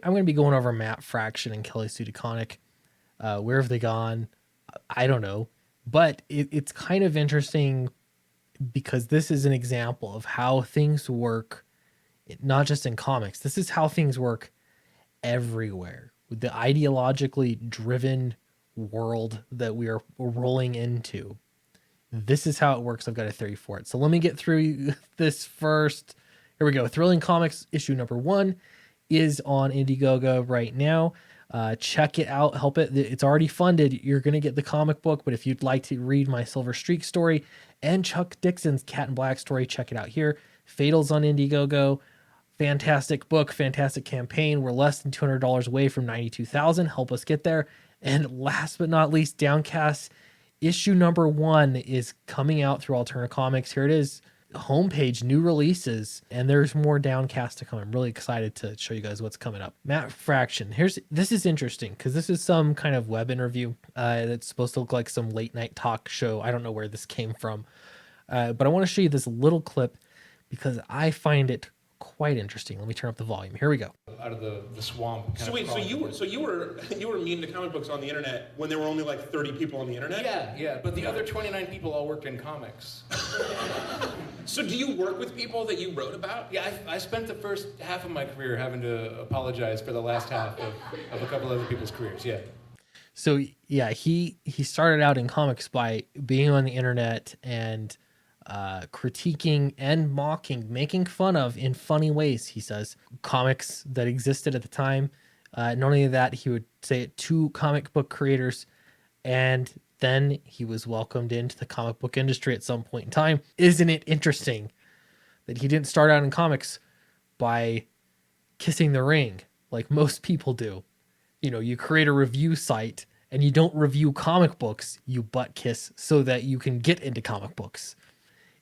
I'm going to be going over Matt Fraction and Kelly Sue DeConnick. Where have they gone? I don't know. But it's kind of interesting because this is an example of how things work, not just in comics. This is how things work everywhere. With the ideologically driven world that we are rolling into, this is how it works. I've got a theory for it. So let me get through this first. Here we go. Thrilling Comics issue number 1 is on Indiegogo right now. Check it out. Help it. It's already funded. You're going to get the comic book, but if you'd like to read my Silver Streak story and Chuck Dixon's Cat in Black story, check it out here. Fatal's on Indiegogo. Fantastic book, fantastic campaign. We're less than $200 away from 92,000. Help us get there. And last but not least, Downcast issue number 1 is coming out through Alterna Comics. Here it is. Homepage, new releases, and there's more Downcast to come. I'm really excited to show you guys what's coming up. Matt Fraction. This is interesting because this is some kind of web interview that's supposed to look like some late night talk show. I don't know where this came from, but I want to show you this little clip because I find it quite interesting. Let me turn up the volume. Here we go. Out of the swamp. So wait, so you were mean to comic books on the internet when there were only like 30 people on the internet? Yeah, but the other 29 people all worked in comics. So do you work with people that you wrote about? Yeah, I spent the first half of my career having to apologize for the last half of a couple other people's careers, yeah. So yeah, he started out in comics by being on the internet and critiquing and mocking, making fun of in funny ways, he says, comics that existed at the time. Not only that, he would say it to comic book creators, and then he was welcomed into the comic book industry at some point in time. Isn't it interesting that he didn't start out in comics by kissing the ring like most people do? You know, you create a review site and you don't review comic books, you butt kiss so that you can get into comic books.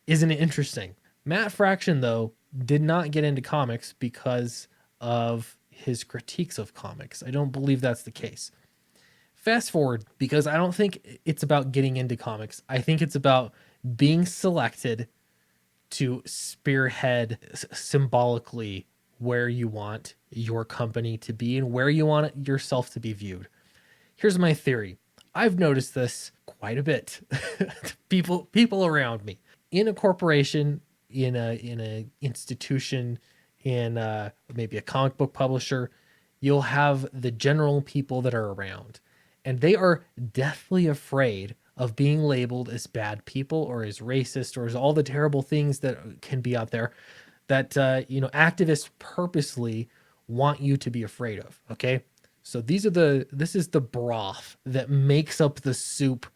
Isn't it interesting? Matt Fraction, though, did not get into comics because of his critiques of comics. I don't believe that's the case. Fast forward, because I don't think it's about getting into comics. I think it's about being selected to spearhead symbolically where you want your company to be and where you want yourself to be viewed. Here's my theory. I've noticed this quite a bit. people around me. In a corporation, in a institution, in maybe a comic book publisher, you'll have the general people that are around, and they are deathly afraid of being labeled as bad people or as racist or as all the terrible things that can be out there that activists purposely want you to be afraid of. Okay, so this is the broth that makes up the soup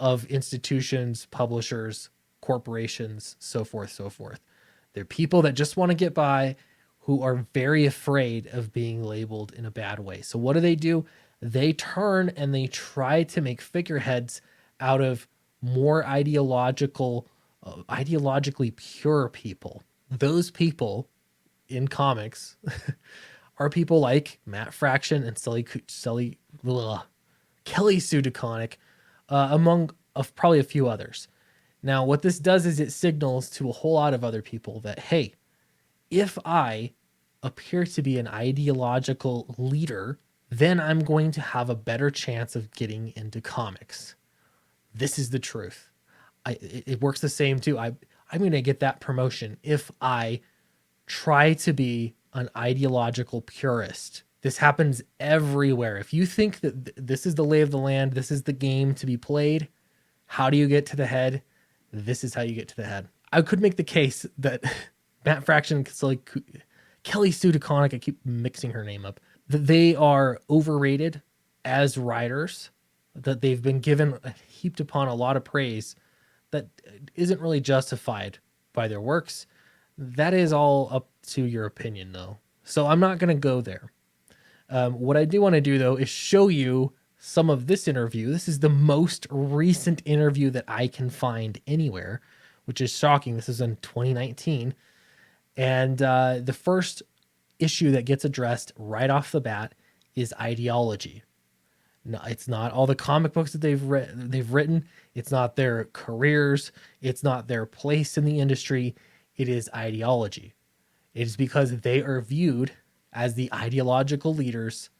of institutions, publishers, corporations, so forth, so forth. They're people that just want to get by, who are very afraid of being labeled in a bad way. So what do? They turn and they try to make figureheads out of more ideologically pure people. Those people in comics are people like Matt Fraction and Kelly Sue DeConnick, among probably a few others. Now, what this does is it signals to a whole lot of other people that, hey, if I appear to be an ideological leader, then I'm going to have a better chance of getting into comics. This is the truth. It works the same too. I'm going to get that promotion if I try to be an ideological purist. This happens everywhere. If you think that this is the lay of the land, this is the game to be played, how do you get to the head? This is how you get to the head. I could make the case that Matt Fraction and Kelly Sue DeConnick, I keep mixing her name up, that they are overrated as writers, that they've been given, heaped upon a lot of praise that isn't really justified by their works. That is all up to your opinion, though. So I'm not going to go there. What I do want to do, though, is show you some of this interview. This is the most recent interview that I can find anywhere, which is shocking. This is in 2019. And the first issue that gets addressed right off the bat is ideology. No, it's not all the comic books that they've written. It's not their careers. It's not their place in the industry. It is ideology. It is because they are viewed as the ideological leaders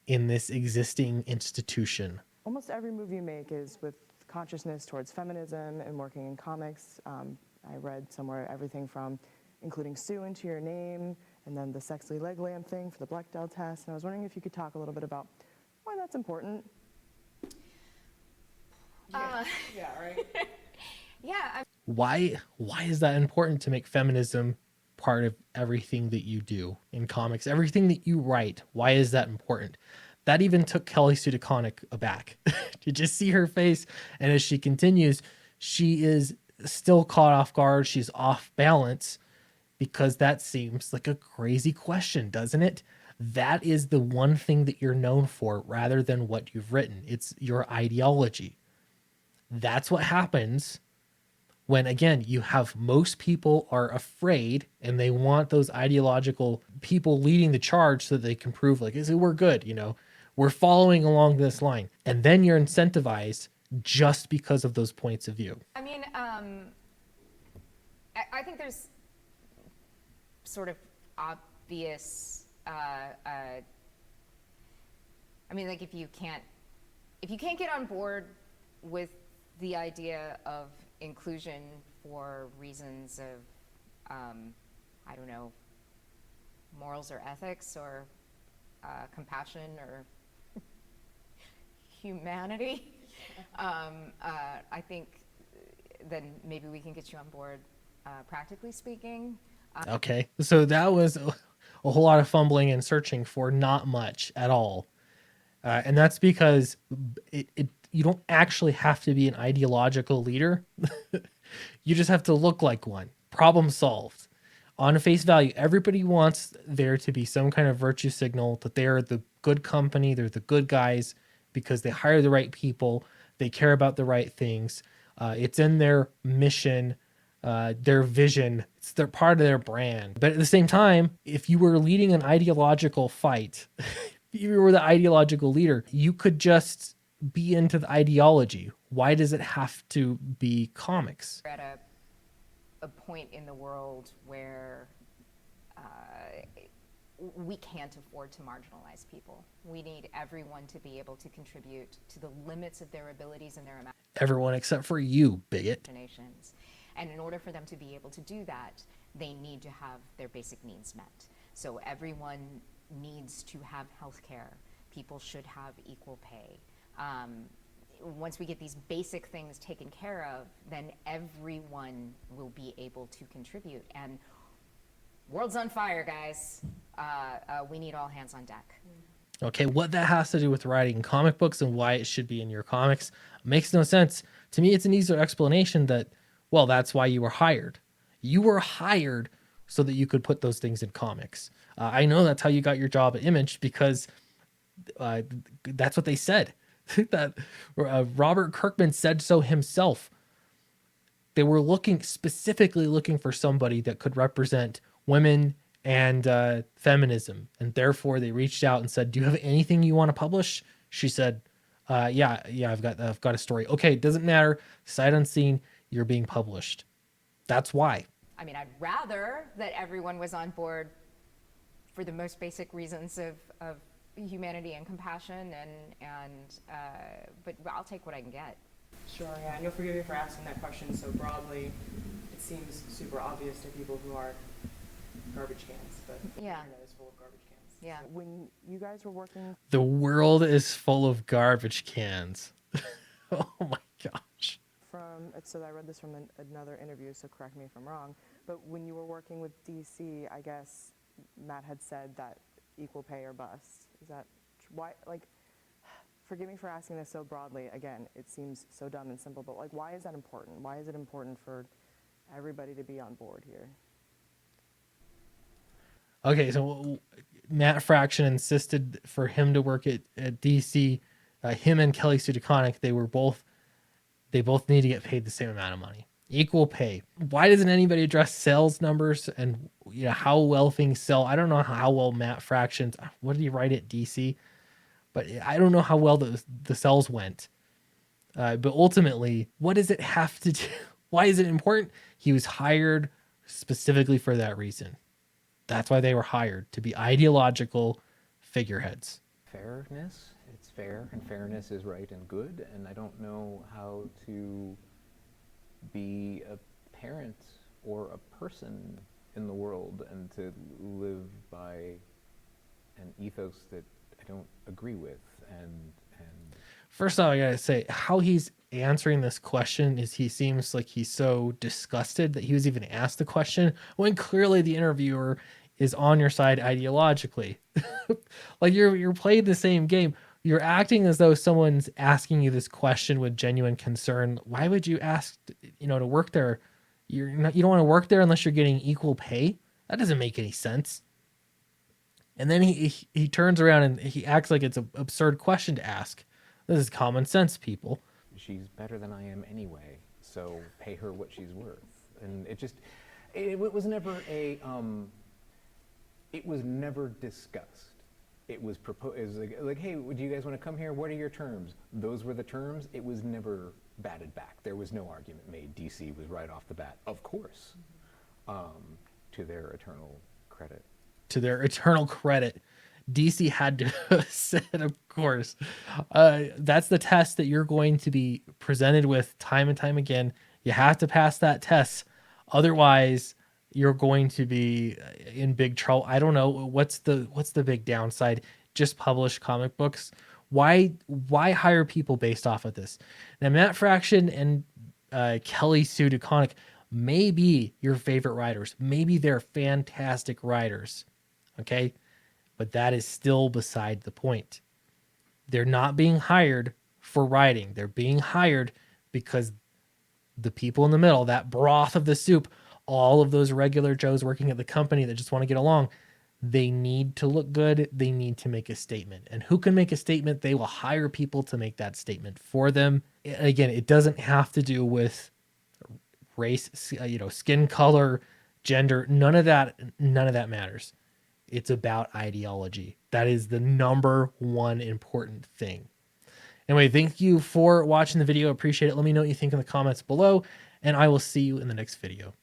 in this existing institution. Almost every move you make is with consciousness towards feminism and working in comics. I read somewhere everything from including Sue into your name, and then the sexy leg lamp thing for the Bechdel test. And I was wondering if you could talk a little bit about why that's important. Yeah, right. Yeah. Why is that important to make feminism part of everything that you do in comics, everything that you write? Why is that important? That even took Kelly Sue DeConnick aback. You just see her face, and as she continues, she is still caught off guard. She's off balance, because that seems like a crazy question, doesn't it? That is the one thing that you're known for rather than what you've written. It's your ideology. That's what happens when, again, you have most people are afraid and they want those ideological people leading the charge so that they can prove, like, we're good, we're following along this line. And then you're incentivized just because of those points of view. I mean, I think there's sort of obvious, I mean, like if you can't get on board with the idea of inclusion for reasons of, I don't know, morals or ethics or compassion or humanity, I think then maybe we can get you on board, practically speaking. Okay, so that was a whole lot of fumbling and searching for not much at all. And that's because you don't actually have to be an ideological leader. You just have to look like one. Problem solved. On face value, everybody wants there to be some kind of virtue signal that they're the good company, they're the good guys because they hire the right people, they care about the right things. It's in their mission, their vision, they're part of their brand. But at the same time, if you were leading an ideological fight, if you were the ideological leader, you could just be into the ideology. Why does it have to be comics? We're at a point in the world where we can't afford to marginalize people. We need everyone to be able to contribute to the limits of their abilities and their Everyone except for you, bigot. imaginations. And in order for them to be able to do that, they need to have their basic needs met. So everyone needs to have health care. People should have equal pay. Once we get these basic things taken care of, then everyone will be able to contribute. And world's on fire, guys. We need all hands on deck. Okay, what that has to do with writing comic books and why it should be in your comics makes no sense. To me, it's an easier explanation that, well, that's why you were hired. You were hired so that you could put those things in comics. I know that's how you got your job at Image because that's what they said. That Robert Kirkman said so himself. They were specifically looking for somebody that could represent women and feminism, and therefore they reached out and said, "Do you have anything you want to publish?" She said, "Yeah, I've got a story." Okay, doesn't matter. Sight unseen, you're being published. That's why. I mean, I'd rather that everyone was on board for the most basic reasons of humanity and compassion, but I'll take what I can get. Sure, yeah, and you'll forgive me for asking that question so broadly. It seems super obvious to people who are garbage cans, but the Yeah. internet is full of garbage cans. Yeah. When you guys were working, The world is full of garbage cans. Oh my gosh. so I read this from another interview, so correct me if I'm wrong, but when you were working with DC, I guess Matt had said that equal pay or bust. Is that why? Like, forgive me for asking this so broadly. Again, it seems so dumb and simple, but like, why is that important? Why is it important for everybody to be on board here? Okay, so Matt Fraction insisted for him to work at DC. Him and Kelly Sue DeConnick, they both need to get paid the same amount of money. Equal pay. Why doesn't anybody address sales numbers and how well things sell? I don't know how well Matt Fractions, what did he write at DC? But I don't know how well the sales went. But ultimately, what does it have to do? Why is it important? He was hired specifically for that reason. That's why they were hired, to be ideological figureheads. Fairness, it's fair, and fairness is right and good, and I don't know how to be a parent or a person in the world and to live by an ethos that I don't agree with. And First off, I gotta say, how he's answering this question is he seems like he's so disgusted that he was even asked the question when clearly the interviewer is on your side ideologically. Like you're playing the same game. You're acting as though someone's asking you this question with genuine concern. Why would you ask, to work there? You don't want to work there unless you're getting equal pay. That doesn't make any sense. And then he turns around and he acts like it's an absurd question to ask. This is common sense, people. she's better than I am anyway, so pay her what she's worth. And it was never it was never discussed. It was proposed, it was like, hey, do you guys want to come here? What are your terms? Those were the terms. It was never batted back. There was no argument made. DC was right off the bat, of course, to their eternal credit. To their eternal credit, DC had to said, of course. That's the test that you're going to be presented with time and time again. You have to pass that test. Otherwise, you're going to be in big trouble. I don't know what's the big downside. Just publish comic books. Why hire people based off of this? Now, Matt Fraction and Kelly Sue DeConnick may be your favorite writers. Maybe they're fantastic writers. Okay, but that is still beside the point. They're not being hired for writing. They're being hired because the people in the middle, that broth of the soup, all of those regular Joes working at the company that just want to get along, they need to look good. They need to make a statement. And who can make a statement? They will hire people to make that statement for them. Again, it doesn't have to do with race, skin color, gender. None of that matters. It's about ideology. That is the number one important thing. Anyway, thank you for watching the video. Appreciate it. Let me know what you think in the comments below, and I will see you in the next video.